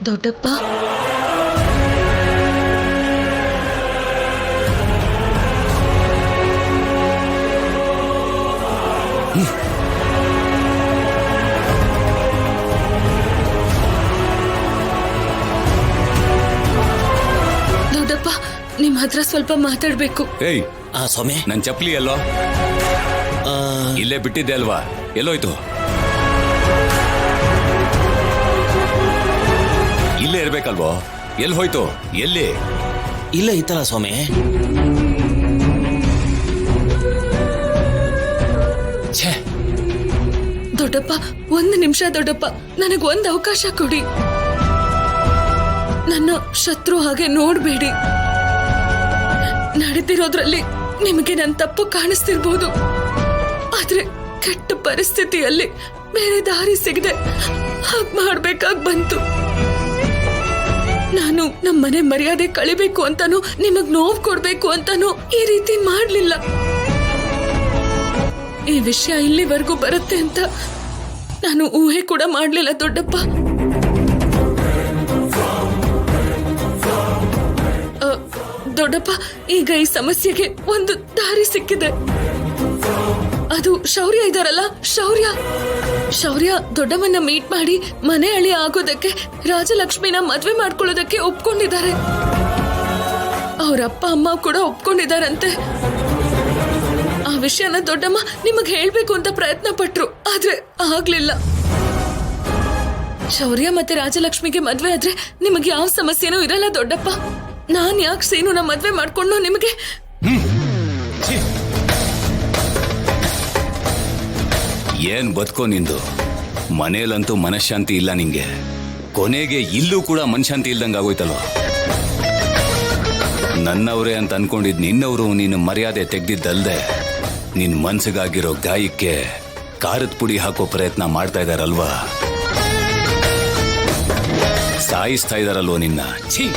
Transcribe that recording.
ದೊಡ್ಡಪ್ಪ, ದೊಡ್ಡಪ್ಪ ನಿಮ್ ಹತ್ರ ಸ್ವಲ್ಪ ಮಾತಾಡ್ಬೇಕು. ಏಯ್ ಸ್ವಾಮಿ, ನನ್ ಚಪ್ಲಿ ಎಲ್ಲೋ? ಇಲ್ಲೇ ಬಿಟ್ಟಿದ್ದೆ ಅಲ್ವಾ, ಎಲ್ಲೋಯ್ತು? ಇಲ್ಲೇ ಇರ್ಬೇಕಲ್ವೋ, ಎಲ್ಲಿ ಹೋಯ್ತು? ಎಲ್ಲಿ? ಇಲ್ಲ ಇತ್ತಲ್ಲ ಸ್ವಾಮಿ. ಛೇ, ದೊಡ್ಡಪ್ಪ ಒಂದು ನಿಮಿಷ ದೊಡ್ಡಪ್ಪ, ನನಗೊಂದು ಅವಕಾಶ ಕೊಡಿ. ನನ್ನ ಶತ್ರು ಹಾಗೆ ನೋಡ್ಬೇಡಿ. ನಡೆದಿರೋದ್ರಲ್ಲಿ ನಿಮಗೆ ನನ್ನ ತಪ್ಪು ಕಾಣಿಸ್ತಿರ್ಬೋದು, ಆದ್ರೆ ಕೆಟ್ಟ ಪರಿಸ್ಥಿತಿಯಲ್ಲಿ ಬೇರೆ ದಾರಿ ಸಿಗದೆ ಹಾಗೆ ಮಾಡ್ಬೇಕಾಗ್ ಬಂತು. ನಾನು ನಮ್ಮನೆ ಮರ್ಯಾದೆ ಕಳಿಬೇಕು ಅಂತಾನು ನಿಮಗ್ ನೋವು ಕೊಡ್ಬೇಕು ಅಂತಾನು ಈ ರೀತಿ ಮಾಡ್ಲಿಲ್ಲ. ಈ ವಿಷಯ ಇಲ್ಲಿವರೆಗೂ ಬರುತ್ತೆ ಅಂತ ನಾನು ಊಹೆ ಕೂಡ ಮಾಡ್ಲಿಲ್ಲ ದೊಡ್ಡಪ್ಪ. ದೊಡ್ಡಪ್ಪ, ಈಗ ಈ ಸಮಸ್ಯೆಗೆ ಒಂದು ದಾರಿ ಸಿಕ್ಕಿದೆ. ಅದು ಶೌರ್ಯ ಇದಾರಲ್ಲ, ಶೌರ್ಯ ದೊಡ್ಡಮ್ಮನ್ನ ಮೀಟ್ ಮಾಡಿ ಮನೆ ಅಳಿ ಆಗೋದಕ್ಕೆ ರಾಜಲಕ್ಷ್ಮಿನ ಮದ್ವೆ ಮಾಡ್ಕೊಳ್ಳೋದಕ್ಕೆ ಒಪ್ಕೊಂಡಿದ್ದಾರೆ. ಅವ್ರ ಅಪ್ಪ ಅಮ್ಮ ಕೂಡ ಒಪ್ಕೊಂಡಿದಾರಂತೆ. ಆ ವಿಷಯನ ದೊಡ್ಡಮ್ಮ ನಿಮಗ್ ಹೇಳ್ಬೇಕು ಅಂತ ಪ್ರಯತ್ನ ಪಟ್ರು, ಆದ್ರೆ ಆಗ್ಲಿಲ್ಲ. ಶೌರ್ಯ ಮತ್ತೆ ರಾಜಲಕ್ಷ್ಮಿಗೆ ಮದ್ವೆ ಆದ್ರೆ ನಿಮಗೆ ಯಾವ ಸಮಸ್ಯೆನೂ ಇರಲ್ಲ ದೊಡ್ಡಪ್ಪ. ನಾನ್ ಯಾಕೆ ಸೀನುನ ಮದ್ವೆ ಮಾಡ್ಕೊಂಡು ನಿಮಗೆ? ಏನ್ ಬದುಕೋ ನಿಂದು? ಮನೇಲಂತೂ ಮನಃಶಾಂತಿ ಇಲ್ಲ ನಿಂಗೆ, ಕೊನೆಗೆ ಇಲ್ಲೂ ಕೂಡ ಮನಃಶಾಂತಿ ಇಲ್ದಂಗ ಆಗೋಯ್ತಲ್ವ. ನನ್ನವರೇ ಅಂತ ಅನ್ಕೊಂಡಿದ್ ನಿನ್ನವರು ನೀನು ಮರ್ಯಾದೆ ತೆಗ್ದಿದ್ದಲ್ದೆ ನಿನ್ ಮನ್ಸಿಗಾಗಿರೋ ಗಾಯಕ್ಕೆ ಖಾರದ ಪುಡಿ ಹಾಕೋ ಪ್ರಯತ್ನ ಮಾಡ್ತಾ ಇದಾರಲ್ವಾ, ಸಾಯಿಸ್ತಾ ಇದಾರಲ್ವೋ ನಿನ್ನ. ಛೀ.